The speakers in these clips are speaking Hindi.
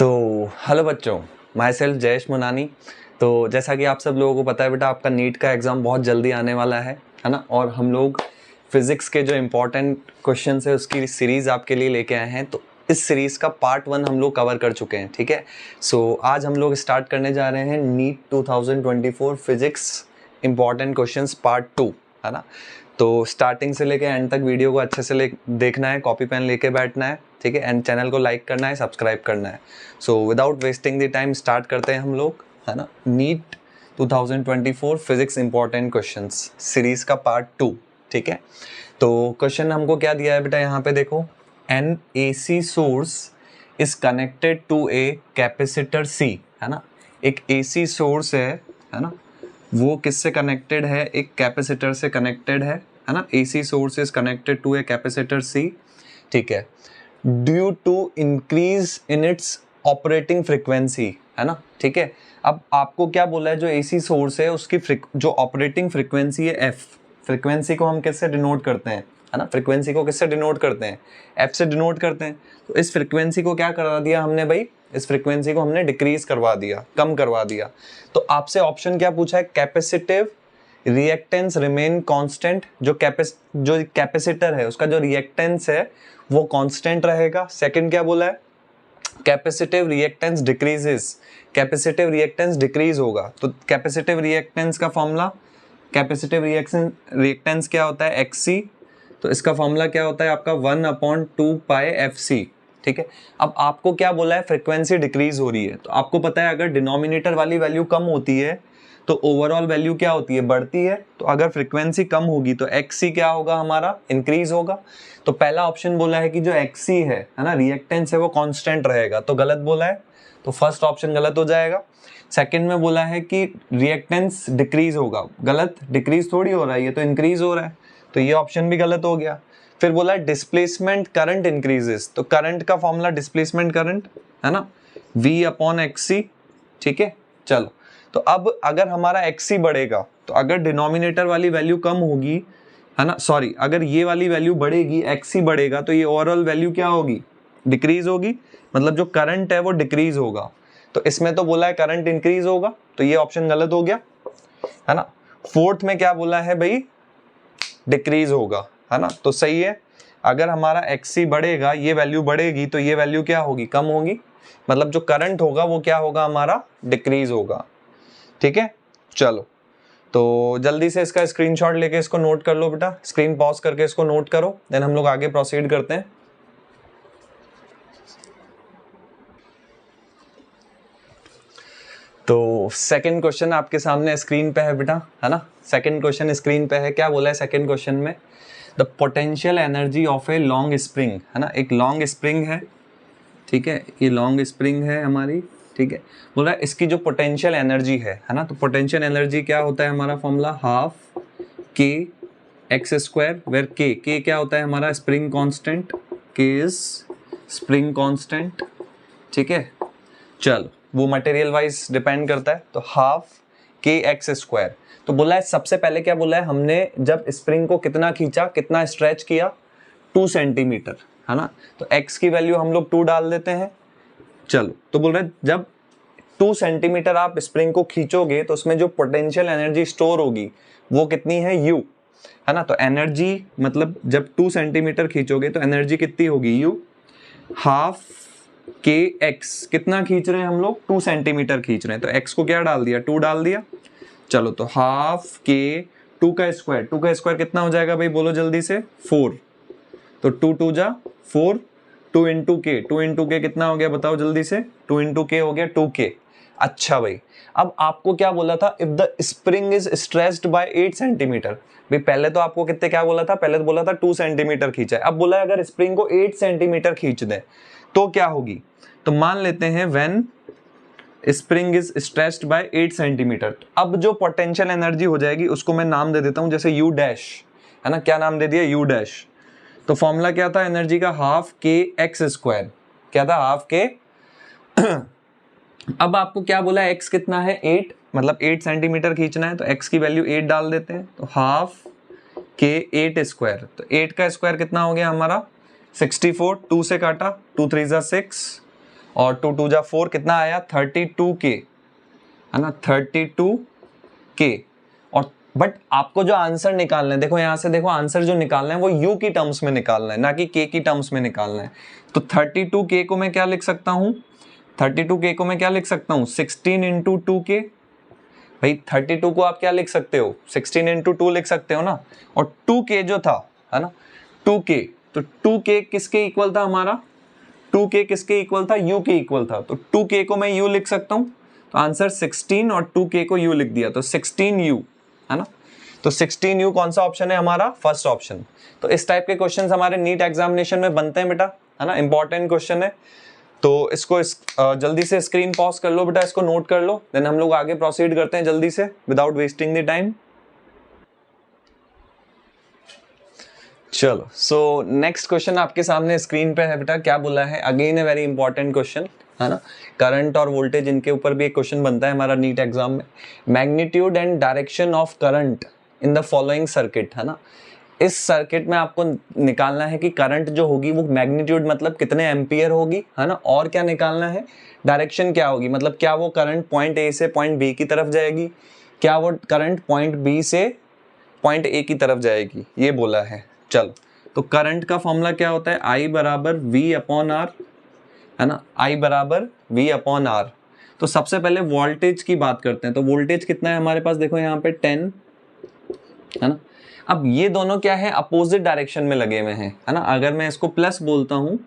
तो हेलो बच्चों, माई सेल्फ जयेश मुनानी। तो जैसा कि आप सब लोगों को पता है बेटा, आपका नीट का एग्ज़ाम बहुत जल्दी आने वाला है ना। और हम लोग फिज़िक्स के जो इम्पोर्टेंट क्वेश्चन है उसकी सीरीज़ आपके लिए लेके आए हैं। तो इस सीरीज़ का पार्ट 1 हम लोग कवर कर चुके हैं, ठीक है। सो आज हम लोग स्टार्ट करने जा रहे हैं NEET 2024 physics important questions part 2, है ना। तो स्टार्टिंग से लेके एंड तक वीडियो को अच्छे से देखना है, कॉपी पेन लेके बैठना है, ठीक है। एंड चैनल को लाइक करना है, सब्सक्राइब करना है। So without wasting the time start करते हैं हम लोग, है ना। NEET 2024 physics important questions series का पार्ट 2, ठीक है। तो क्वेश्चन हमको क्या दिया है बेटा, यहाँ पे देखो, an AC source is connected to a capacitor C, है ना। एक AC सोर्स है ना, वो किससे कनेक्टेड है, एक कैपेसिटर से कनेक्टेड है ना। AC source is connected to a capacitor C, ठीक है, due to increase in its operating frequency, है ना, ठीक है। अब आपको क्या बोला है, जो AC सोर्स है उसकी जो ऑपरेटिंग फ्रिक्वेंसी है F, फ्रिक्वेंसी को हम किससे डिनोट करते हैं, है ना। फ्रिक्वेंसी को किससे डिनोट करते हैं, F से डिनोट करते हैं। तो इस फ्रिक्वेंसी को क्या करा दिया हमने भाई, इस फ्रिक्वेंसी को हमने डिक्रीज करवा दिया, कम करवा दिया। तो आपसे ऑप्शन क्या पूछा है, कैपेसिटिव रिएक्टेंस रिमेन कांस्टेंट, जो कैपेसिटर है उसका जो रिएक्टेंस है वो कांस्टेंट रहेगा। सेकंड क्या बोला है, capacitive reactance decreases, capacitive reactance decrease होगा। तो कैपेसिटिव रिएक्टेंस का फॉर्मूला, कैपेसिटिव रिएक्टेंस क्या होता है, XC। तो इसका फॉर्मूला क्या होता है आपका 1/2 पाई FC, ठीक है। अब आपको क्या बोला है, फ्रीक्वेंसी डिक्रीज हो रही है। तो आपको पता है अगर डिनोमिनेटर वाली वैल्यू कम होती है तो ओवरऑल वैल्यू क्या होती है, बढ़ती है। तो अगर फ्रीक्वेंसी कम होगी तो XC क्या होगा हमारा, इंक्रीज होगा। तो पहला ऑप्शन बोला है कि जो XC है ना, रिएक्टेंस है, वो कांस्टेंट रहेगा, तो गलत बोला है। तो फर्स्ट ऑप्शन गलत हो जाएगा। सेकंड में बोला है कि रिएक्टेंस डिक्रीज होगा, गलत, डिक्रीज थोड़ी हो रहा है, ये तो इंक्रीज हो रहा है, तो ये ऑप्शन भी गलत हो गया। फिर बोला डिस्प्लेसमेंट करंट इंक्रीजेस, तो करंट का फॉर्मूला डिस्प्लेसमेंट करंट, है ना, V/XC, ठीक है। चलो, तो अब अगर हमारा XC बढ़ेगा, तो अगर डिनोमिनेटर वाली वैल्यू कम होगी, है ना, सॉरी, अगर ये वाली वैल्यू बढ़ेगी, XC बढ़ेगा, तो ये ओवरऑल वैल्यू क्या होगी, डिक्रीज होगी, मतलब जो करंट है वो डिक्रीज होगा। तो इसमें तो बोला है करंट इंक्रीज होगा, तो ये ऑप्शन गलत हो गया, है ना। फोर्थ में क्या बोला है भाई, डिक्रीज होगा, है ना, तो सही है। अगर हमारा XC बढ़ेगा, ये वैल्यू बढ़ेगी, तो ये वैल्यू क्या होगी, कम होगी, मतलब जो करंट होगा वो क्या होगा हमारा, डिक्रीज होगा, ठीक है। चलो, तो जल्दी से इसका स्क्रीनशॉट लेके इसको नोट कर लो बेटा, स्क्रीन पॉज करके इसको नोट करो, देन हम लोग आगे प्रोसीड करते हैं। तो सेकंड क्वेश्चन आपके सामने स्क्रीन पे है बेटा, है ना। सेकंड क्वेश्चन स्क्रीन पे है, क्या बोला है सेकंड क्वेश्चन में, the potential energy of a long spring, है ना, एक लॉन्ग स्प्रिंग है, ठीक है, ये लॉन्ग स्प्रिंग है हमारी, ठीक है। बोल रहा है इसकी जो पोटेंशियल एनर्जी है ना, तो पोटेंशियल एनर्जी क्या होता है हमारा फॉर्मूला, ½ kx², वेयर k क्या होता है हमारा, spring constant, k is spring constant, ठीक है। चलो, वो मटेरियल वाइज डिपेंड करता है, तो ½ kx²। तो बोला है सबसे पहले क्या बोला है, हमने जब स्प्रिंग को कितना खींचा, कितना स्ट्रेच किया, 2 सेंटीमीटर, है ना। तो x की वैल्यू हम लोग 2 डाल देते हैं। चलो, तो बोल रहे जब 2 सेंटीमीटर आप स्प्रिंग को खींचोगे तो उसमें जो पोटेंशियल एनर्जी स्टोर होगी वो कितनी है, U, है ना। तो एनर्जी मतलब जब 2 सेंटीमीटर खींचोगे तो एनर्जी कितनी होगी, U, ½ kx, कितना खींच रहे हैं हम लोग, 2 सेंटीमीटर खींच रहे हैं, तो x को क्या डाल दिया, 2 डाल दिया। चलो, तो ½ k 2 का स्क्वायर कितना हो जाएगा भाई, बोलो जल्दी से, 4। तो 2 2 जा 4, 2 इंटू के कितना हो गया, बताओ जल्दी से, 2 इंटू के हो गया 2k। अच्छा भाई, अब आपको क्या बोला था, if the spring is stretched by 8 centimetre. भाई पहले तो आपको कितने क्या बोला था, पहले तो बोला था 2 सेंटीमीटर खींचा है, अब बोला है अगर स्प्रिंग को 8 सेंटीमीटर खींच दे तो क्या होगी। तो मान लेते हैं when spring is stretched by 8 centimetre, अब जो पोटेंशियल एनर्जी हो जाएगी उसको मैं नाम दे देता हूं, जैसे U डैश, है ना, क्या नाम दे दिया, U डैश। तो फॉर्मूला क्या था एनर्जी का, ½ kx², क्या था, ½ k। अब आपको क्या बोला है, x कितना है, 8, मतलब 8 सेंटीमीटर खींचना है, तो x की वैल्यू 8 डाल देते हैं। तो ½ k 8², तो 8 का स्क्वायर कितना हो गया हमारा, 64, 2 से काटा, 2 3 जा 6, और 2 2 जा 4 कितना आया 32K, है ना, 32K। और बट आपको जो आंसर निकालना है, देखो यहाँ से देखो आंसर जो निकालना है वो U की टर्म्स में निकालना है, ना कि K की टर्म्स में निकालना है। तो 32K को मैं क्या लिख सकता हूँ, 32K को मैं क्या लिख सकता हूँ 16 इंटू 2K। भाई 32 को आप क्या लिख सकते हो 16 इंटू 2 लिख सकते हो ना। और 2K जो था, है ना 2K, तो 2K किसके इक्वल था हमारा, 2K किसके इक्वल था, U के इक्वल था। तो 2K को मैं U लिख सकता हूँ, तो आंसर 16 और 2K को U लिख दिया, तो 16U, है ना। तो 16U कौन सा ऑप्शन है हमारा, फर्स्ट ऑप्शन। तो इस टाइप के क्वेश्चंस हमारे नीट एग्जामिनेशन में बनते हैं बेटा, है ना, इंपॉर्टेंट क्वेश्चन है। तो इसको जल्दी से स्क्रीन पॉज कर लो बेटा, इसको नोट कर लो, देन हम लोग आगे प्रोसीड करते हैं जल्दी से विदाउट वेस्टिंग द टाइम। चलो, सो नेक्स्ट क्वेश्चन आपके सामने स्क्रीन पे है बेटा, क्या बोला है, again a very important question, है ना। करंट और वोल्टेज इनके ऊपर भी एक क्वेश्चन बनता है हमारा नीट एग्जाम में। Magnitude and direction of current in the following circuit, है ना। इस सर्किट में आपको निकालना है कि करंट जो होगी वो मैग्नीट्यूड मतलब कितने एम्पियर होगी, है ना, और क्या निकालना है, डायरेक्शन क्या होगी, मतलब क्या वो करंट पॉइंट ए से पॉइंट बी की तरफ जाएगी, क्या वो करंट पॉइंट बी से पॉइंट ए की तरफ जाएगी, ये बोला है। चलो, तो करंट का फॉर्मूला क्या होता है, I बराबर V अपॉन आर, है ना, I बराबर V अपॉन आर। तो सबसे पहले वोल्टेज की बात करते हैं। तो वोल्टेज कितना है हमारे पास, देखो यहाँ पे 10, है ना। अब ये दोनों क्या है, अपोजिट डायरेक्शन में लगे हुए हैं, है ना। अगर मैं इसको प्लस बोलता हूँ,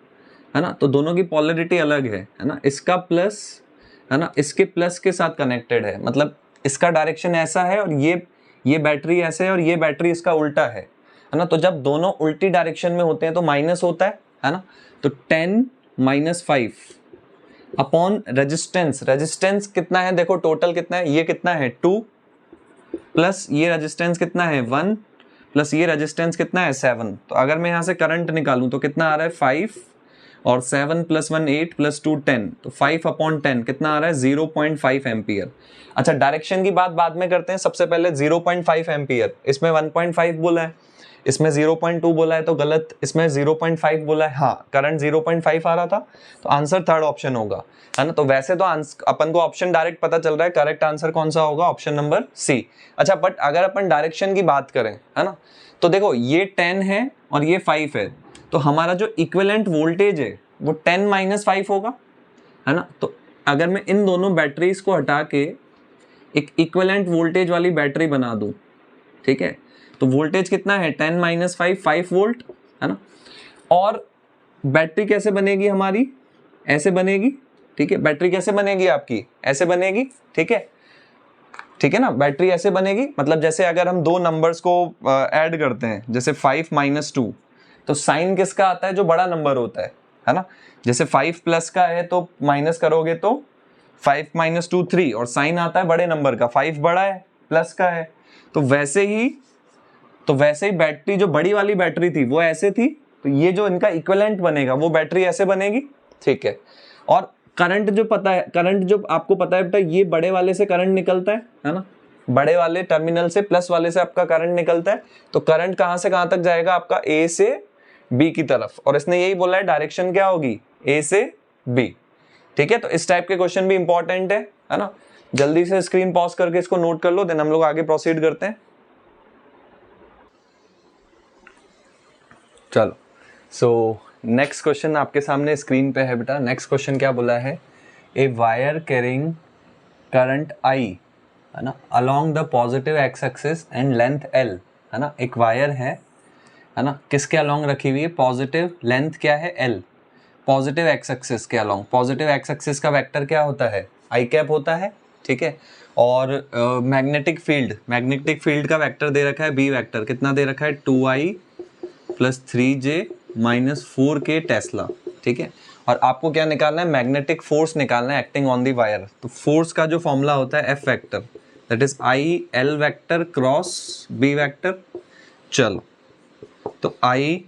है ना, तो दोनों की पोलरिटी अलग है ना। इसका प्लस, है ना, इसके प्लस के साथ कनेक्टेड है, मतलब इसका डायरेक्शन ऐसा है और ये बैटरी ऐसे है और ये बैटरी इसका उल्टा है ना। तो जब दोनों उल्टी डायरेक्शन में होते हैं तो माइनस होता है ना। तो 10 माइनस 5 अपॉन रेजिस्टेंस, रेजिस्टेंस कितना है, देखो टोटल कितना है, ये कितना है 2, प्लस ये रेजिस्टेंस कितना है 1, प्लस ये रेजिस्टेंस कितना है 7। तो अगर मैं यहाँ से करंट निकालूं तो कितना आ रहा है 5, और 7 प्लस 1 8 प्लस 2 10, तो 5 अपॉन 10 कितना आ रहा है 0.5 एम्पियर। अच्छा, डायरेक्शन की बात बाद में करते हैं, सबसे पहले 0.5 एम्पियर, इसमें 1.5 बोला है, इसमें 0.2 बोला है तो गलत, इसमें 0.5 बोला है, हाँ करंट 0.5 आ रहा था, तो आंसर थर्ड ऑप्शन होगा, है ना। तो वैसे तो अपन को ऑप्शन डायरेक्ट पता चल रहा है, करेक्ट आंसर कौन सा होगा, ऑप्शन नंबर सी। अच्छा, बट अगर अपन डायरेक्शन की बात करें, है ना, तो देखो ये 10 है और ये 5 है, तो हमारा जो इक्विवेलेंट वोल्टेज है वो 10 माइनस 5 होगा, है ना। तो अगर मैं इन दोनों बैटरीज को हटा के एक इक्विवेलेंट वोल्टेज वाली बैटरी बना दूं, ठीक है, तो वोल्टेज कितना है 10 माइनस 5, 5 वोल्ट, है ना। और बैटरी कैसे बनेगी हमारी, ऐसे बनेगी, ठीक है, बैटरी कैसे बनेगी आपकी, ऐसे बनेगी, ठीक है, ठीक है ना, बैटरी ऐसे बनेगी, मतलब जैसे अगर हम दो नंबर्स को ऐड करते हैं, जैसे 5 माइनस 2, तो साइन किसका आता है, जो बड़ा नंबर होता है ना। जैसे 5 प्लस का है तो माइनस करोगे तो 5 माइनस 2 3, और साइन आता है बड़े नंबर का, 5 बड़ा है प्लस का है। तो वैसे ही बैटरी, जो बड़ी वाली बैटरी थी वो ऐसे थी, तो ये जो इनका इक्विवेलेंट बनेगा वो बैटरी ऐसे बनेगी, ठीक है। और करंट जो पता है, करंट जो आपको पता है बेटा, ये बड़े वाले से करंट निकलता है ना, बड़े वाले टर्मिनल से, प्लस वाले से आपका करंट निकलता है। तो करंट कहां से कहां तक जाएगा आपका, ए से बी की तरफ, और इसने यही बोला है डायरेक्शन क्या होगी, ए से बी, ठीक है। तो इस टाइप के क्वेश्चन भी इंपॉर्टेंट है ना। जल्दी से स्क्रीन पॉज करके इसको नोट कर लो, देन हम लोग आगे प्रोसीड करते हैं। चलो, सो नेक्स्ट क्वेश्चन आपके सामने स्क्रीन पे है बेटा। नेक्स्ट क्वेश्चन क्या बोला है, a wire carrying current I, है ना, along the positive x axis and length L, है ना। एक वायर है ना, किसके अलोंग रखी हुई है, पॉजिटिव, लेंथ क्या है एल, पॉजिटिव एक्स एक्सिस के अलोंग। पॉजिटिव एक्स एक्सिस का वेक्टर क्या होता है, आई कैप होता है, ठीक है। और मैग्नेटिक फील्ड का वेक्टर दे रखा है बी वेक्टर, कितना दे रखा है 2i plus 3j minus 4k Tesla, ठीक है। और आपको क्या निकालना है, मैग्नेटिक फोर्स निकालना है एक्टिंग ऑन दी वायर। तो फोर्स का जो फॉर्मूला होता है F vector, that is I L vector cross B vector. चलो, तो आई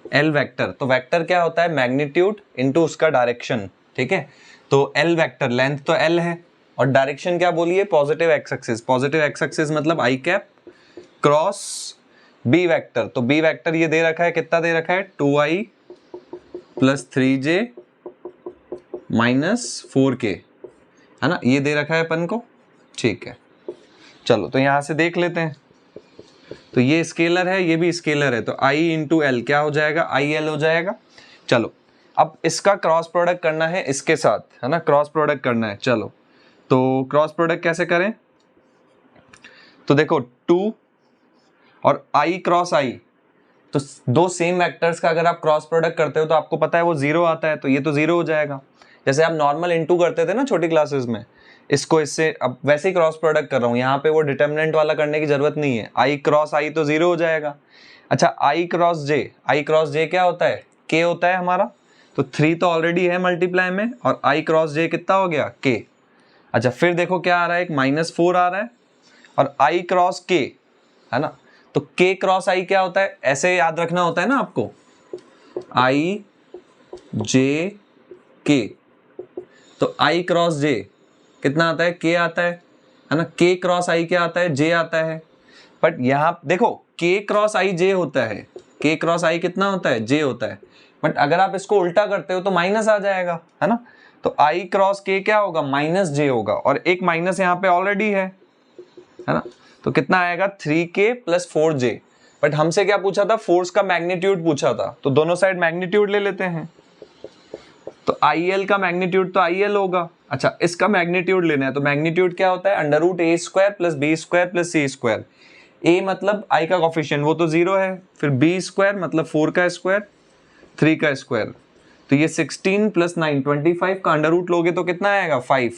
एल वेक्टर, तो वेक्टर क्या होता है, मैग्नीट्यूड इनटू उसका डायरेक्शन, ठीक है। तो एल वेक्टर, लेंथ तो एल है, और डायरेक्शन क्या बोलिए, positive x axis, positive x axis मतलब आई कैप क्रॉस बी वेक्टर। तो बी वेक्टर ये दे रखा है, कितना दे रखा है 2i प्लस 3j -4k, है ना, ये दे रखा है अपन को, ठीक है। चलो तो यहां से देख लेते हैं, तो ये स्केलर है, ये भी स्केलर है, तो i इंटू एल क्या हो जाएगा, आई एल हो जाएगा। चलो अब इसका क्रॉस प्रोडक्ट करना है इसके साथ, है ना, क्रॉस प्रोडक्ट करना है। चलो तो क्रॉस प्रोडक्ट कैसे करें, तो देखो 2 और i क्रॉस i, तो दो सेम वेक्टर्स का अगर आप क्रॉस प्रोडक्ट करते हो तो आपको पता है वो 0 आता है, तो ये तो 0 हो जाएगा। जैसे आप नॉर्मल इनटू करते थे ना छोटी क्लासेस में, इसको इससे अब वैसे ही क्रॉस प्रोडक्ट कर रहा हूँ, यहाँ पे वो डिटर्मिनेंट वाला करने की जरूरत नहीं है, i क्रॉस i तो 0 हो जाएगा। अच्छा i क्रॉस j क्या होता है, k होता है हमारा, तो 3 तो ऑलरेडी है मल्टीप्लाई में, और i क्रॉस j कितना हो गया, k। अच्छा फिर देखो क्या आ रहा है, एक -4 आ रहा है, और i क्रॉस k, है ना, तो k क्रॉस i क्या होता है, ऐसे याद रखना होता है ना आपको, i j k, तो i क्रॉस j कितना आता है, k आता है ना, k क्रॉस i क्या आता है, j आता है। बट यहाँ देखो k क्रॉस i j होता है, k क्रॉस i कितना होता है, j होता है, बट अगर आप इसको उल्टा करते हो तो माइनस आ जाएगा, है ना, तो i क्रॉस k क्या होगा, -j होगा, और एक माइनस यहाँ पे ऑलरेडी है ना, तो कितना आएगा 3k + 4j। बट हमसे क्या पूछा था, फोर्स का मैग्नीट्यूड पूछा था, तो दोनों साइड मैग्नीट्यूड ले लेते हैं, तो IL का मैग्नीट्यूड तो IL होगा। अच्छा इसका मैग्नीट्यूड लेना है, तो मैग्नीट्यूड क्या होता है, √a² + b² + c²। a मतलब i का कोफिशिएंट वो तो 0 है, फिर b² मतलब 4 का स्क्वायर, 3 का स्क्वायर, तो ये 16 + 9 25 का अंडर रूट लोगे तो कितना आएगा 5,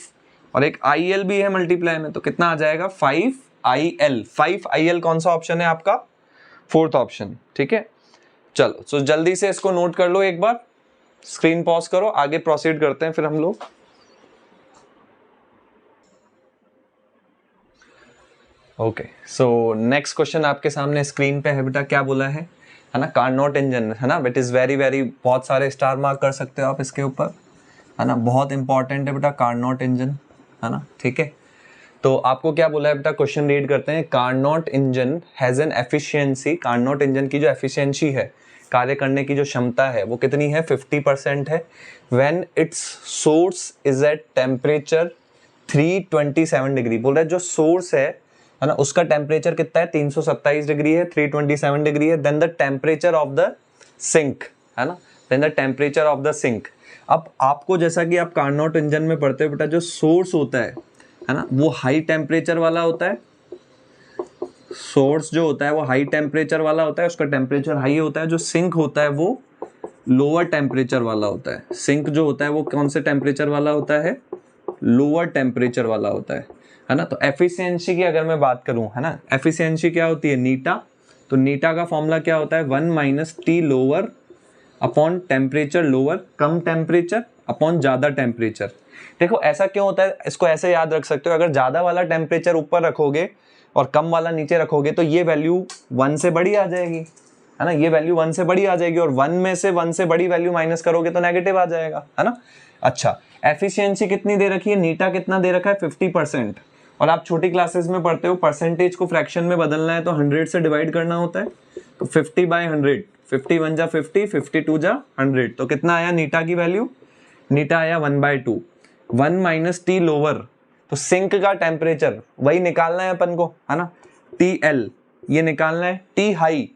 और एक IL भी है मल्टीप्लाई में, तो कितना आ जाएगा 5IL। 5IL कौन सा ऑप्शन है आपका, 4th ऑप्शन, ठीक है। चलो तो जल्दी से इसको नोट कर लो, एक बार स्क्रीन पॉज करो, आगे प्रोसीड करते हैं फिर हम लोग। ओके सो नेक्स्ट क्वेश्चन आपके सामने स्क्रीन पे है बेटा, क्या बोला है ना, कार्नोट इंजन, है ना, इट इज वेरी वेरी, बहुत सारे स्टार मार्क कर सकते हो आप इसके ऊपर, है ना, बहुत इंपॉर्टेंट है बेटा कार्नोट इंजन, है ना, ठीक है। तो आपको क्या बोला है बेटा, क्वेश्चन रीड करते हैं। Carnot engine has an efficiency, Carnot engine की जो एफिशिएंसी है, कार्य करने की जो क्षमता है वो कितनी है, 50% है। When it's source is at temperature 327 degree, बोल रहा है जो सोर्स है ना, उसका टेम्परेचर कितना है, 327 डिग्री है, 327 डिग्री है, then the temperature of the sink, है ना, then the temperature of the sink. अब आपको जैसा कि आप कार्नोट इंजन में पढ़ते हो बेटा, जो सोर्स होता है ना, वो हाई टेम्परेचर वाला होता है, सोर्स जो होता है वो हाई टेम्परेचर वाला होता है, उसका टेम्परेचर हाई होता है। जो सिंक होता है वो लोअर टेम्परेचर वाला होता है, सिंक जो होता है वो कौन से टेम्परेचर वाला होता है, लोअर टेम्परेचर वाला होता है ना। तो एफिशिएंसी की अगर मैं बात करूं, है ना, एफिशिएंसी क्या होती है, नीटा, तो नीटा का फॉर्मूला क्या होता है, 1 - T lower upon temperature lower, कम टेम्परेचर अपॉन ज्यादा टेम्परेचर। देखो ऐसा क्यों होता है, इसको ऐसे याद रख सकते हो, अगर ज्यादा वाला टेम्परेचर ऊपर रखोगे और कम वाला नीचे रखोगे तो ये वैल्यू 1 से बड़ी आ जाएगी, है ना, ये वैल्यू 1 से बड़ी आ जाएगी, और 1 में से 1 से बड़ी वैल्यू माइनस करोगे तो नेगेटिव आ जाएगा, है ना। अच्छा एफिशिएंसी कितनी दे रखी है, नीटा कितना दे रखा है, 50%, और आप छोटी क्लासेस में पढ़ते हो परसेंटेज को फ्रैक्शन में बदलना है तो 100 से डिवाइड करना होता है, तो 50/100, 50 1 जा 50, 52 जा 100, तो कितना आया नीटा की वैल्यू, नीटा आया 1/2। 1 - T लोअर, तो सिंक का टेम्परेचर वही निकालना है अपन को, है ना, TL ये निकालना है। T high,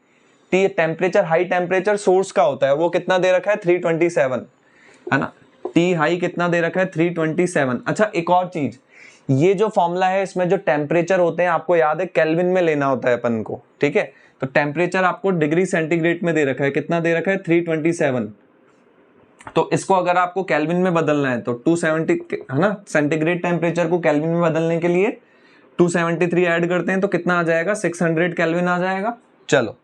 T temperature, high temperature source का होता है, वो कितना दे रखा है 327, है ना, T हाई कितना दे रखा है 327। अच्छा एक और चीज, ये जो फॉर्मूला है इसमें जो टेम्परेचर होते हैं आपको याद है केल्विन में लेना होता है अपन को, ठीक है, तो टेम्परेचर आपको डिग्री सेंटीग्रेड में दे रखा है, कितना दे रखा है 327, तो इसको अगर आपको केल्विन में बदलना है तो 270, है ना, सेंटीग्रेड टेम्परेचर को केल्विन में बदलने के लिए 273 ऐड करते हैं तो कितना आ जाएगा 600 केल्विन आ जाएगा। चलो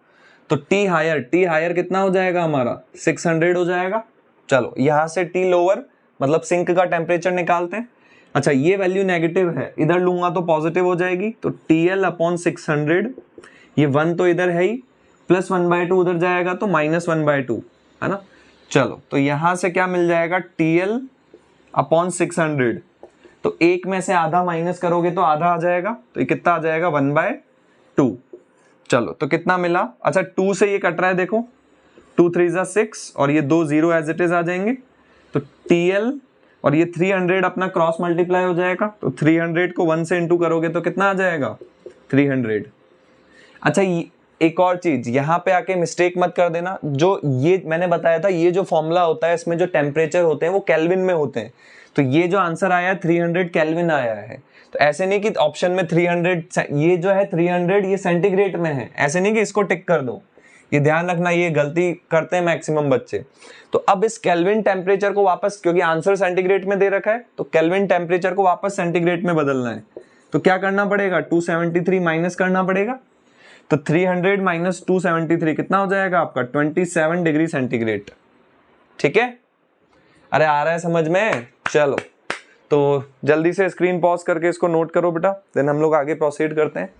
तो T हायर कितना हो जाएगा हमारा 600 हो जाएगा। चलो यहां से T लोअर मतलब सिंक का टेम्परेचर निकालते हैं। अच्छा ये वैल्यू नेगेटिव है, इधर लूंगा तो पॉजिटिव हो जाएगी, तो TL/600, ये 1 तो इधर है ही, प्लस 1/2 उधर जाएगा तो -1/2, है ना। चलो तो यहां से क्या मिल जाएगा TL/600, तो एक में से आधा माइनस करोगे तो आधा आ जाएगा, तो ये कितना आ जाएगा 1/2। चलो तो कितना मिला, अच्छा 2 से ये कट रहा है, देखो 2 3 जा 6 और ये 2 0 एज इट इज आ जाएंगे, तो TL और ये 300 अपना क्रॉस मल्टीप्लाई हो जाएगा, तो 300 को 1 से इंटू करोगे तो कितना आ जाएगा 300। अच्छा एक और चीज यहाँ पे आके मिस्टेक मत कर देना, जो ये मैंने बताया था ये जो फॉर्मूला होता है इसमें जो टेम्परेचर होते हैं वो केल्विन में होते हैं, तो ये जो आंसर आया 300 केल्विन आया है। तो ऐसे नहीं कि ऑप्शन में 300 ये जो है 300 ये सेंटीग्रेड में है, ऐसे नहीं कि इसको टिक कर दो, ये ध्यान रखना, ये गलती करते हैं मैक्सिमम बच्चे। तो अब इस केल्विन टेम्परेचर को वापस, क्योंकि आंसर सेंटीग्रेड में दे रखा है तो केल्विन टेम्परेचर को वापस सेंटीग्रेड में बदलना है, तो क्या करना पड़ेगा 273 माइनस करना पड़ेगा, तो 300 माइनस 273 कितना हो जाएगा आपका 27 डिग्री सेंटीग्रेड। ठीक है, अरे आ रहा है समझ में? चलो तो जल्दी से स्क्रीन पॉज करके इसको नोट करो बेटा, देन हम लोग आगे प्रोसीड करते हैं।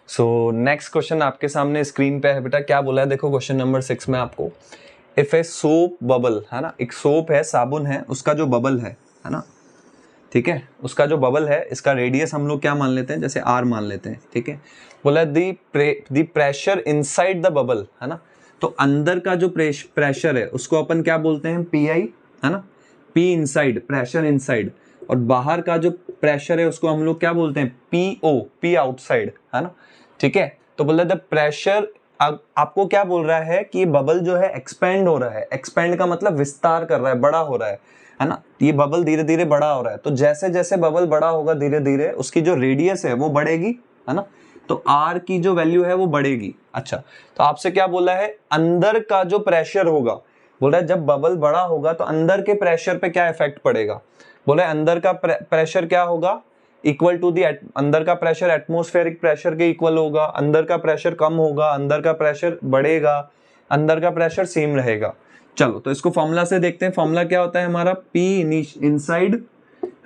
सो नेक्स्ट क्वेश्चन आपके सामने स्क्रीन पे है बेटा, क्या बोला है देखो क्वेश्चन नंबर 6 में आपको, इफ ए सोप बबल, है ना, एक सोप है, साबुन है, उसका जो बबल है ना, ठीक है, उसका जो बबल है इसका रेडियस हम लोग क्या मान लेते हैं, जैसे r मान लेते हैं। ठीक है, बोला the pressure inside the bubble, है ना, तो अंदर का जो प्रेशर है उसको अपन क्या बोलते हैं PI, है ना, P इनसाइड, प्रेशर इनसाइड, और बाहर का जो प्रेशर है उसको हम लोग क्या बोलते हैं PO, P आउटसाइड, है ना। ठीक है, तो बोला द प्रेशर, आपको क्या बोल रहा है कि बबल जो है एक्सपेंड हो रहा है, एक्सपेंड का मतलब विस्तार कर रहा है, बड़ा हो रहा है ना, ये बबल धीरे धीरे बड़ा हो रहा है, तो जैसे जैसे बबल बड़ा होगा धीरे धीरे उसकी जो रेडियस है वो बढ़ेगी, है ना, तो R की जो वैल्यू है वो बढ़ेगी। अच्छा, तो आपसे क्या बोला है, अंदर का जो प्रेशर होगा, बोल रहा है जब बबल बड़ा होगा तो अंदर के प्रेशर पे क्या इफेक्ट पड़ेगा, बोला है अंदर का प्रेशर क्या होगा, इक्वल टू दी, अंदर का प्रेशर एटमॉस्फेरिक प्रेशर के इक्वल होगा, अंदर का प्रेशर कम होगा, अंदर का प्रेशर बढ़ेगा, अंदर का प्रेशर सेम रहेगा। चलो तो इसको फॉर्मूला से देखते हैं, फॉर्मूला क्या होता है हमारा, P इनसाइड,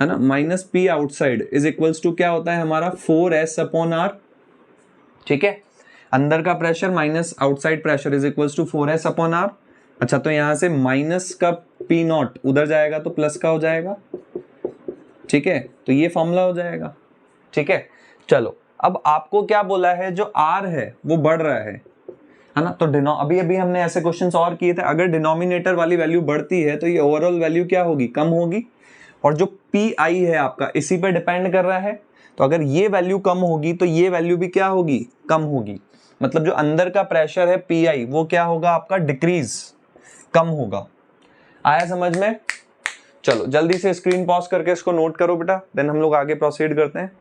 है ना, minus P outside is equals to क्या होता है हमारा 4S अपॉन R। ठीक है, अंदर का pressure minus outside pressure is equals to 4S upon R। अच्छा, तो यहां से माइनस का P नॉट उधर जाएगा तो प्लस का हो जाएगा। ठीक है, तो ये फॉर्मूला हो जाएगा। ठीक है, चलो अब आपको क्या बोला है, जो R है वो बढ़ रहा है ना, तो अभी अभी हमने ऐसे क्वेश्चंस और किए थे, अगर डिनोमिनेटर वाली वैल्यू बढ़ती है तो ये ओवरऑल वैल्यू क्या होगी, कम होगी, और जो PI है आपका इसी पे डिपेंड कर रहा है, तो अगर ये वैल्यू कम होगी तो ये वैल्यू भी क्या होगी, कम होगी, मतलब जो अंदर का प्रेशर है PI वो क्या होगा आपका डिक्रीज, कम होगा। आया समझ में? चलो जल्दी से स्क्रीन पॉज करके इसको नोट करो बेटा, देन हम लोग आगे प्रोसीड करते हैं।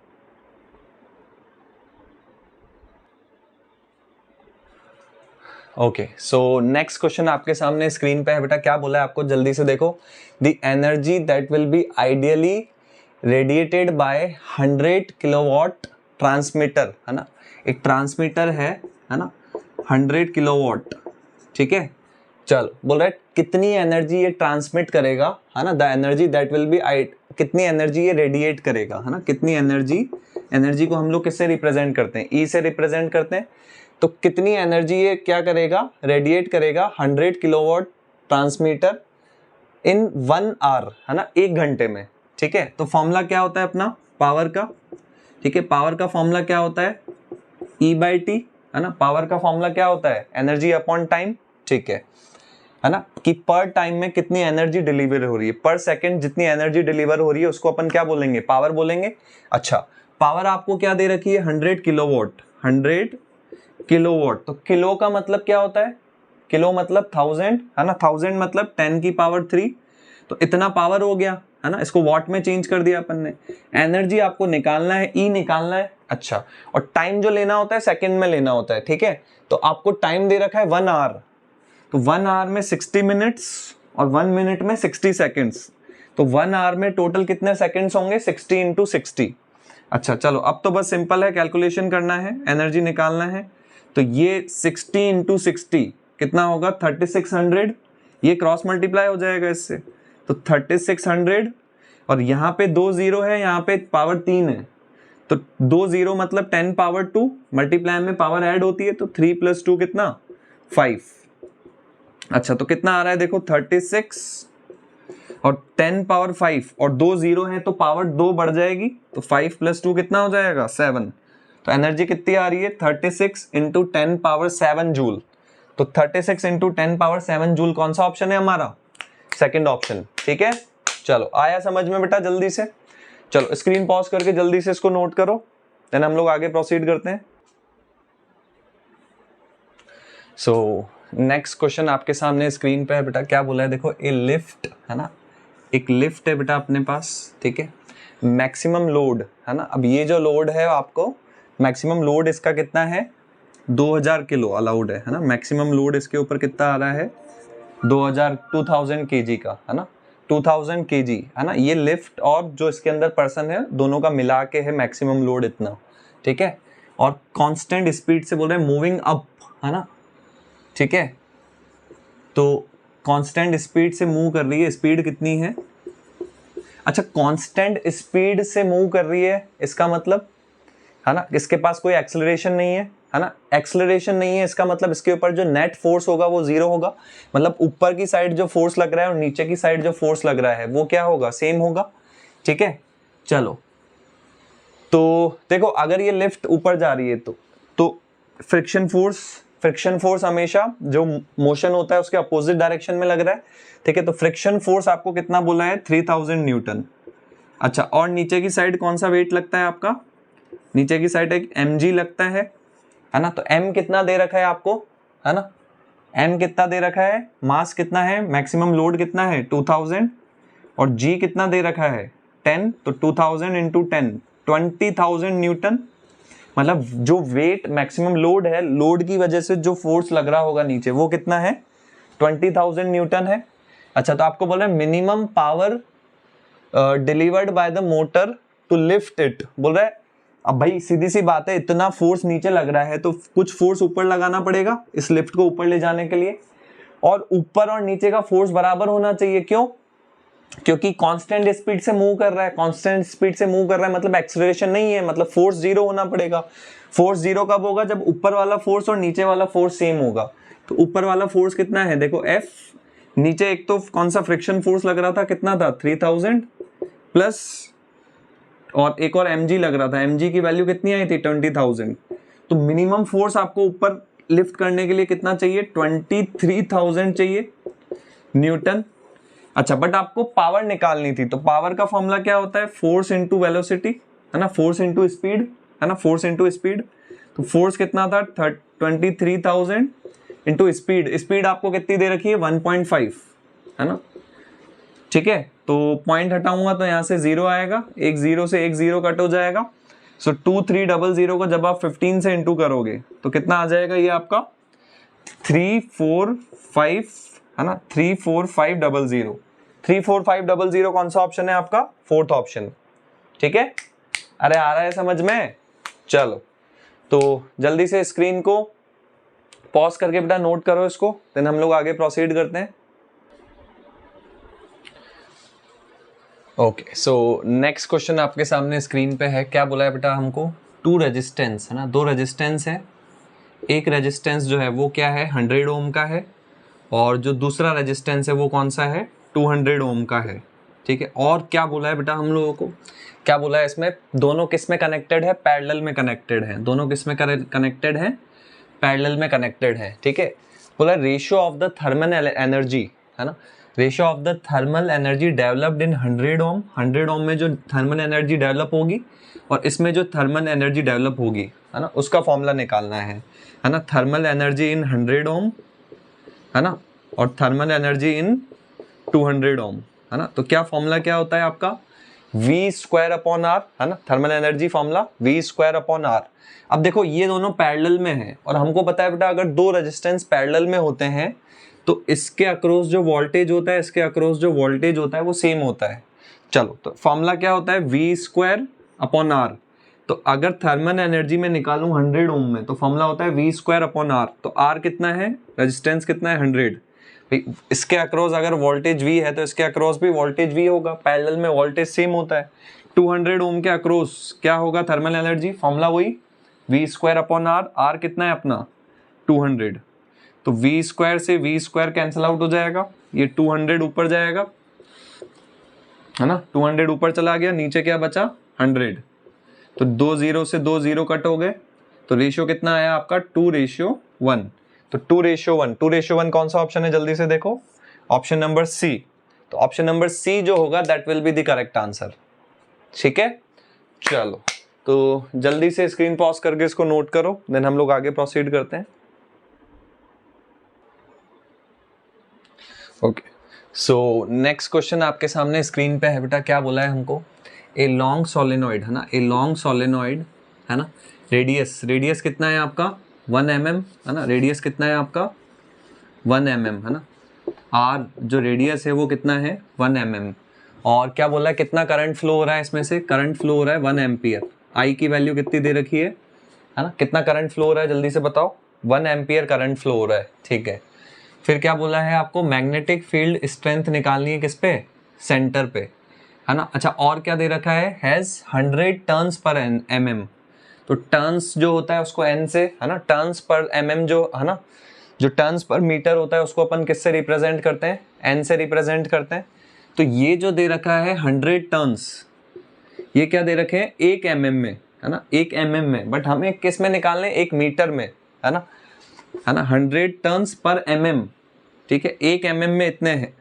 ओके, सो नेक्स्ट क्वेश्चन आपके सामने स्क्रीन पे है बेटा, क्या बोला है आपको, जल्दी से देखो, the energy that will be ideally radiated by 100 kilowatt transmitter, है ना, एक ट्रांसमीटर है ना, 100 किलोवाट। ठीक है, चलो बोल रहा है कितनी एनर्जी ये ट्रांसमिट करेगा, है ना, the energy that will B, कितनी एनर्जी ये रेडिएट करेगा, है ना, कितनी एनर्जी को हम लोग किससे रिप्रेजेंट करते हैं, E से रिप्रेजेंट करते हैं, तो कितनी एनर्जी ये क्या करेगा, रेडिएट करेगा 100 किलोवाट ट्रांसमीटर इन 1 आवर, है ना, 1 घंटे में। ठीक है, तो फॉर्मूला क्या होता है अपना पावर का, ठीक है, पावर का फॉर्मूला क्या होता है E/T, है ना, पावर का फॉर्मूला क्या होता है एनर्जी अपॉन टाइम। ठीक है ना, कि पर टाइम में कितनी एनर्जी डिलीवर हो रही है, पर सेकंड जितनी एनर्जी डिलीवर हो रही है उसको अपन क्या बोलेंगे, पावर बोलेंगे। अच्छा, पावर आपको क्या दे रखी है 100 किलोवाट, 100 किलोवाट, तो किलो का मतलब क्या होता है, किलो मतलब 1000, है ना, 1000 मतलब 10 की पावर 3, तो इतना पावर हो गया, है ना, इसको वॉट में चेंज कर दिया अपन ने। एनर्जी आपको निकालना है, E निकालना है। अच्छा, और टाइम जो लेना होता है सेकंड में लेना होता है। ठीक है, तो आपको टाइम दे रखा है 1 आवर, तो 1 आवर में 60 मिनट्स और 1 मिनट में 60 सेकंड्स, तो 1 आवर में टोटल कितने सेकंड्स होंगे 60 इंटू 60। अच्छा चलो, अब तो बस सिंपल है, कैलकुलेशन करना है, एनर्जी निकालना है, तो ये 60 इंटू 60 कितना होगा 3600, ये क्रॉस मल्टीप्लाई हो जाएगा इससे, तो 3600, और यहाँ पे 2 जीरो है, यहाँ पे पावर 3 है, तो 2 जीरो मतलब 10 पावर 2, मल्टीप्लाई में पावर ऐड होती है, तो 3 + 2 कितना 5। अच्छा, तो कितना आ रहा है देखो 36 और 10 पावर 5 और 2 जीरो है तो पावर 2 बढ़ जाएगी, तो 5 + 2 कितना हो जाएगा 7। तो एनर्जी कितनी आ रही है 36 इंटू 10 पावर 7 जूल, तो 36 इंटू 10⁻7 जूल कौन सा ऑप्शन है हमारा? Second option. ठीक है, चलो आया समझ में बेटा जल्दी से? चलो स्क्रीन पॉज करके जल्दी से इसको नोट करो, देन हम लोग आगे प्रोसीड करते हैं। सो नेक्स्ट क्वेश्चन आपके सामने स्क्रीन पे है बेटा, क्या बोला है देखो, ए लिफ्ट है ना, एक लिफ्ट है बेटा अपने पास, ठीक है, मैक्सिमम लोड है ना। अब ये जो लोड है आपको, मैक्सिमम लोड इसका कितना है, 2000 किलो अलाउड है ना। मैक्सिमम लोड इसके ऊपर कितना आ रहा है, 2000 केजी का है ना, 2000 केजी है ना। ये लिफ्ट और जो इसके अंदर पर्सन है दोनों का मिला के है मैक्सिमम लोड इतना, ठीक है। और कांस्टेंट स्पीड से बोल रहे हैं मूविंग अप है ना, ठीक है। तो कांस्टेंट स्पीड से मूव कर रही है, स्पीड कितनी है, अच्छा कांस्टेंट स्पीड से मूव कर रही है, इसका मतलब है ना इसके पास कोई एक्सेलरेशन नहीं है ना। एक्सेलरेशन नहीं है इसका मतलब इसके ऊपर जो नेट फोर्स होगा वो जीरो होगा, मतलब ऊपर की साइड जो फोर्स लग रहा है और नीचे की साइड जो फोर्स लग रहा है वो क्या होगा, सेम होगा, ठीक है। चलो तो देखो अगर ये लिफ्ट ऊपर जा रही है तो फ्रिक्शन फोर्स हमेशा जो मोशन होता है उसके अपोजिट डायरेक्शन में लग रहा है, ठीक है। तो फ्रिक्शन फोर्स आपको कितना बोला है, 3000 न्यूटन। अच्छा और नीचे की साइड कौन सा वेट लगता है आपका, नीचे की साइड एक mg लगता है ना। तो m कितना दे रखा है आपको, है ना, m कितना दे रखा है, मास कितना है, मैक्सिमम लोड कितना है 2000 और g कितना दे रखा है 10, तो 2000 इंटू 10 20,000 न्यूटन। मतलब जो वेट मैक्सिमम लोड है, लोड की वजह से जो फोर्स लग रहा होगा नीचे वो कितना है 20,000 न्यूटन है। अच्छा तो आपको बोल रहे हैं minimum power delivered by the motor to lift it, बोल रहा है अब भाई सीधी सी बात है, इतना फोर्स नीचे लग रहा है तो कुछ फोर्स ऊपर लगाना पड़ेगा इस लिफ्ट को ऊपर ले जाने के लिए, और ऊपर और नीचे का फोर्स बराबर होना चाहिए। क्यों, क्योंकि कांस्टेंट स्पीड से मूव कर रहा है, कांस्टेंट स्पीड से मूव कर रहा है मतलब एक्सेलरेशन नहीं है, मतलब फोर्स जीरो होना पड़ेगा। फोर्स जीरो कब होगा, जब ऊपर वाला फोर्स और नीचे वाला फोर्स सेम होगा। तो ऊपर वाला फोर्स कितना है देखो F, नीचे एक तो कौन सा फ्रिक्शन फोर्स लग रहा था कितना था 3000 प्लस और एक और mg लग रहा था, mg की वैल्यू कितनी आई थी 20,000। तो मिनिमम फोर्स आपको ऊपर लिफ्ट करने के लिए कितना चाहिए 23,000 चाहिए न्यूटन। अच्छा बट आपको पावर निकालनी थी, तो पावर का फॉर्मूला क्या होता है, फोर्स इंटू वेलोसिटी है ना, फोर्स इंटू स्पीड है ना, फोर्स इंटू स्पीड। तो फोर्स कितना था 23,000 इंटू स्पीड, स्पीड आपको कितनी दे रखी है 1.5 है ना, ठीक है। तो पॉइंट हटाऊंगा तो यहाँ से जीरो आएगा, एक जीरो से एक जीरो कट हो जाएगा। सो 2300 को जब आप 15 से इंटू करोगे तो कितना आ जाएगा, ये आपका 345 है ना, 34500। 34500 कौन सा ऑप्शन है आपका, फोर्थ ऑप्शन, ठीक है। अरे आ रहा है समझ में? चलो तो जल्दी से स्क्रीन को पॉज करके बेटा नोट करो इसको, देन हम लोग आगे प्रोसीड करते हैं। ओके सो नेक्स्ट क्वेश्चन आपके सामने स्क्रीन पे है, क्या बोला है बेटा हमको, टू रेजिस्टेंस है ना, दो रेजिस्टेंस है। एक रेजिस्टेंस जो है वो क्या है 100 ओम का है, और जो दूसरा रेजिस्टेंस है वो कौन सा है 200 ओम का है, ठीक है। और क्या बोला है बेटा हम लोगों को, क्या बोला है इसमें, दोनों किस में कनेक्टेड है, पैरेलल में कनेक्टेड है, दोनों किस में कनेक्टेड है, पैरेलल में कनेक्टेड है, ठीक है। बोला ratio of the thermal energy है ना, ratio of the thermal energy developed in 100 ओम, 100 ओम में जो थर्मल एनर्जी डेवलप होगी और इसमें जो थर्मल एनर्जी डेवलप होगी है ना, उसका फॉर्मूला निकालना है ना। थर्मल एनर्जी इन 100 ओम है ना, और थर्मल एनर्जी इन 200 ओम है ना। तो क्या फॉर्मूला क्या होता है आपका, V²/R है ना, थर्मल एनर्जी फॉर्मूला V²/R। अब देखो ये दोनों पैरेलल में हैं और हमको पता है बेटा अगर दो रेजिस्टेंस पैरेलल में होते हैं तो इसके अक्रॉस जो वोल्टेज होता है, इसके अक्रॉस जो वोल्टेज होता है वो सेम होता है। चलो तो फॉर्मूला क्या होता है V²/R। तो अगर थर्मल एनर्जी में निकालूं 100 ओम में तो फॉर्मूला होता है V²/R। तो R कितना है, रेजिस्टेंस कितना है 100, भाई इसके अक्रॉस अगर वोल्टेज V है तो इसके अक्रॉस भी वोल्टेज V होगा, पैरेलल में वोल्टेज सेम होता है। 200 ओम के अक्रॉस क्या होगा थर्मल एनर्जी, फॉर्मूला वही V²/R। R कितना है अपना 200, तो V² से V² कैंसिल आउट हो जाएगा, ये 200 ऊपर जाएगा है ना, 200 ऊपर चला गया, नीचे क्या बचा 100, तो 2 0 से 2 0 कट हो गए, तो रेशियो कितना आया आपका 2:1। तो 2:1, 2:1 कौन सा ऑप्शन है जल्दी से देखो, ऑप्शन नंबर सी। तो ऑप्शन नंबर सी जो होगा that will be the correct answer. ठीक है, चलो तो जल्दी से स्क्रीन पॉज करके इसको नोट करो, देन हम लोग आगे प्रोसीड करते हैं। ओके, सो नेक्स्ट क्वेश्चन आपके सामने स्क्रीन पे है बेटा, क्या बोला है हमको, ए लॉन्ग सोलेनॉइड है ना, ए लॉन्ग सोलेनॉइड है ना, रेडियस कितना है आपका 1 mm है ना, रेडियस कितना है आपका 1 mm है ना, आर जो रेडियस है वो कितना है 1 mm, और क्या बोला है कितना करंट फ्लो हो रहा है इसमें से, करंट फ्लो हो रहा है 1 एम्पियर, आई की वैल्यू कितनी दे रखी है ना, कितना करंट फ्लो हो रहा है जल्दी से बताओ, 1 एम्पियर करंट फ्लो हो रहा है। ठीक है, फिर क्या बोला है आपको, मैग्नेटिक फील्ड स्ट्रेंथ निकालनी है किस पे, सेंटर पे है ना। अच्छा, और क्या दे रखा है, हैज 100 टर्न्स पर mm, तो टर्न्स जो होता है उसको n से है ना, टर्न्स पर mm जो है ना, जो टर्न्स पर मीटर होता है उसको अपन किससे रिप्रेजेंट करते हैं, n से रिप्रेजेंट करते हैं। तो ये जो दे रखा है 100 टर्न्स, ये क्या दे रखे हैं 1 mm में है ना, 1 mm में, बट हमें किस में निकालने, 1 मीटर में है ना, 100 टर्न्स पर mm। ठीक है, 1 mm में इतने हैं,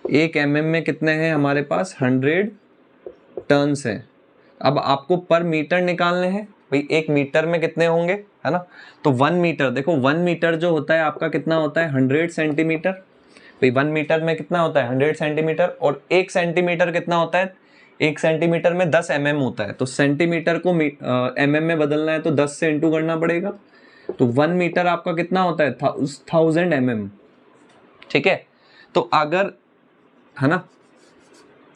1 mm में कितने हैं हमारे पास 100 टर्न्स हैं। अब आपको पर मीटर निकालने हैं भाई, 1 मीटर में कितने होंगे है ना, तो 1 मीटर देखो, 1 मीटर जो होता है आपका कितना होता है 100 सेंटीमीटर भाई, 1 मीटर में कितना होता है 100 सेंटीमीटर, और 1 सेंटीमीटर कितना होता है, 1 सेंटीमीटर में 10 mm होता है, तो सेंटीमीटर को mm में बदलना है तो 10 से इंटू करना पड़ेगा, तो 1 मीटर आपका कितना होता है 1000 mm। ठीक है, तो अगर है ना,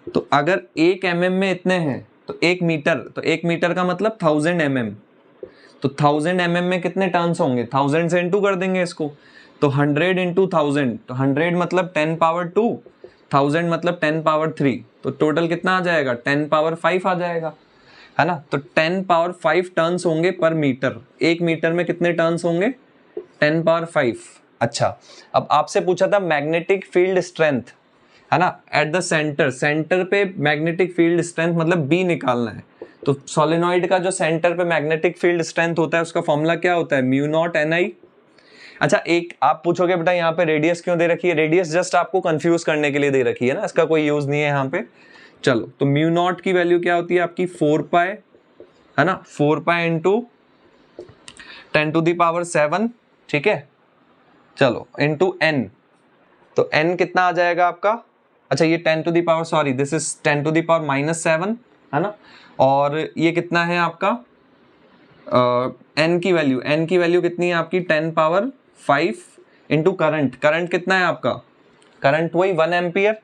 तो अगर 1 mm में इतने हैं तो 1 मीटर, तो 1 मीटर का मतलब 1000 mm, तो 1000 mm में कितने टर्न्स होंगे, 1000 से इंटू कर देंगे इसको, तो 100 इंटू 1000, तो 100 मतलब 10 पावर 2, 1000 मतलब 10 पावर 3, तो टोटल कितना आ जाएगा 10 पावर 5 आ जाएगा है ना, तो 10 पावर 5 टर्न्स होंगे पर मीटर, 1 मीटर में कितने टर्न्स होंगे 10 पावर 5। अच्छा, अब आपसे पूछा था मैग्नेटिक फील्ड स्ट्रेंथ है ना, एट द सेंटर, सेंटर पे मैग्नेटिक फील्ड स्ट्रेंथ मतलब बी निकालना है, तो सोलेनॉइड का जो सेंटर पे मैग्नेटिक फील्ड स्ट्रेंथ होता है उसका फॉर्मूला क्या होता है, म्यू नॉट NI। अच्छा, एक आप पूछोगे बेटा यहाँ पे रेडियस क्यों दे रखी है, रेडियस जस्ट आपको कंफ्यूज करने के लिए दे रखी है ना, इसका कोई यूज नहीं है यहाँ पे। चलो, तो म्यू नॉट की वैल्यू क्या होती है आपकी 4 पाई है ना, 4 पाई इंटू 10⁻⁷, ठीक है, चलो इंटू n, तो n कितना आ जाएगा आपका, अच्छा ये 10 to the power, sorry this is 10 to the power -7 है ना, और ये कितना है आपका n की वैल्यू कितनी है आपकी 10 पावर 5 इंटू करंट कितना है आपका, करंट वही 1 एम्पियर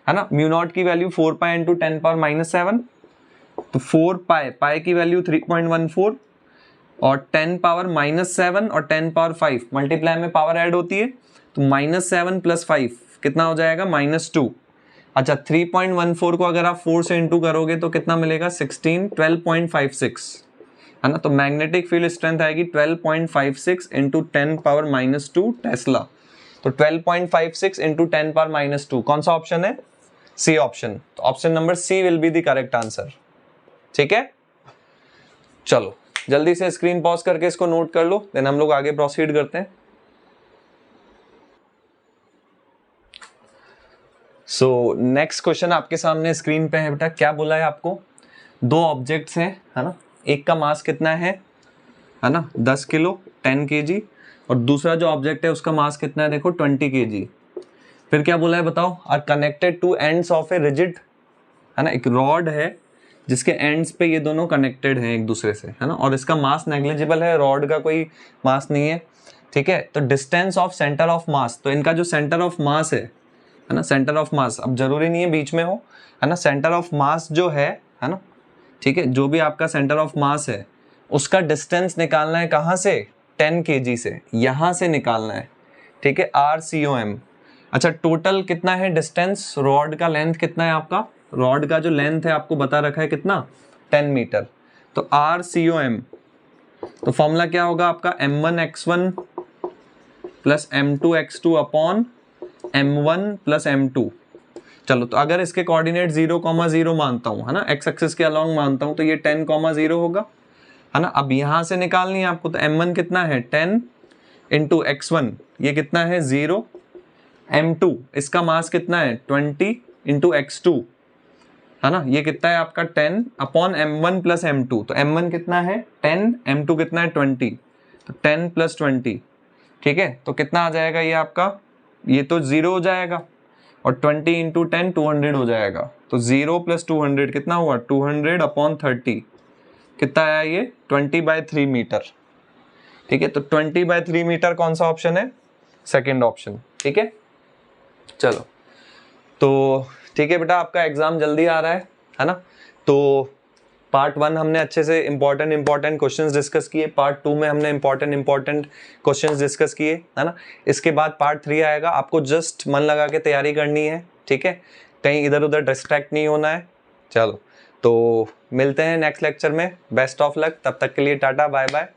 है ना, म्यू नॉट की वैल्यू 4 पाई इंटू 10 पावर -7, तो 4 पाई की वैल्यू 3.14, और 10 पावर -7 और 10 पावर 5 मल्टीप्लाई में पावर ऐड होती है, तो -7 + 5 कितना हो जाएगा -2। अच्छा, 3.14 को अगर आप 4 से इंटू करोगे तो कितना मिलेगा 12.56 है ना, तो मैग्नेटिक फील्ड स्ट्रेंथ आएगी 12.56 इंटू 10 पावर -2 टेस्ला, तो 12.56 इंटू 10 पावर -2 कौन सा ऑप्शन है, सी ऑप्शन, तो option number C will be the correct answer. ठीक है, चलो जल्दी से स्क्रीन पॉज करके इसको नोट कर लो, देन हम लोग आगे प्रोसीड करते हैं। सो नेक्स्ट क्वेश्चन आपके सामने स्क्रीन पे है बेटा, क्या बोला है आपको, 2 ऑब्जेक्ट्स हैं है ना, एक का मास कितना है ना 10 किलो 10 kg, और दूसरा जो ऑब्जेक्ट है उसका मास कितना है देखो 20 kg। फिर क्या बोला है बताओ, R connected to ends of a rigid है ना, एक रॉड है जिसके एंड्स पे ये दोनों कनेक्टेड हैं एक दूसरे से है ना, और इसका मास नेग्लिजिबल है, रॉड का कोई मास नहीं है। ठीक है, तो distance of centre of mass, तो इनका जो सेंटर ऑफ मास है ना, सेंटर ऑफ मास अब जरूरी नहीं है बीच में हो है ना, सेंटर ऑफ मास जो है ना, ठीक है, जो भी आपका सेंटर ऑफ मास है उसका डिस्टेंस निकालना है कहाँ से 10 kg से, यहाँ से निकालना है। ठीक है, RCOM। अच्छा, टोटल कितना है डिस्टेंस, रॉड का लेंथ कितना है आपका, रॉड का जो लेंथ है आपको बता रखा है कितना 10 मीटर, तो RCOM, तो फॉर्मूला क्या होगा आपका M1x1 plus M2x2 upon M1 plus M2। चलो, तो अगर इसके कोऑर्डिनेट 0,0 मानता हूँ है ना, x एक्सिस के अलॉन्ग मानता हूँ, तो ये 10,0 होगा है ना। अब यहाँ से निकालनी है आपको, तो M1 कितना है 10 इंटू x1, ये कितना है 0, m2 इसका मास कितना है 20 इंटू x2, है ना, ये कितना है आपका 10 अपॉन m1 प्लस m2, तो m1 कितना है 10, m2 कितना है 20, तो 10 प्लस 20, ठीक है, तो कितना आ जाएगा ये आपका, ये तो 0 हो जाएगा और 20 इंटू 10 200 हो जाएगा, तो 0 प्लस 200 कितना हुआ 200 अपॉन 30, कितना आया ये 20/3 मीटर, ठीक है, तो 20/3 मीटर कौन सा ऑप्शन है, सेकेंड ऑप्शन, ठीक है। चलो तो ठीक है बेटा, आपका एग्जाम जल्दी आ रहा है ना, तो पार्ट 1 हमने अच्छे से इंपॉर्टेंट क्वेश्चंस डिस्कस किए, पार्ट 2 में हमने इंपॉर्टेंट क्वेश्चंस डिस्कस किए, है ना, इसके बाद पार्ट 3 आएगा, आपको जस्ट मन लगा के तैयारी करनी है, ठीक है, कहीं इधर उधर डिस्ट्रैक्ट नहीं होना है। चलो तो मिलते हैं नेक्स्ट लेक्चर में, बेस्ट ऑफ लक, तब तक के लिए टाटा बाय बाय।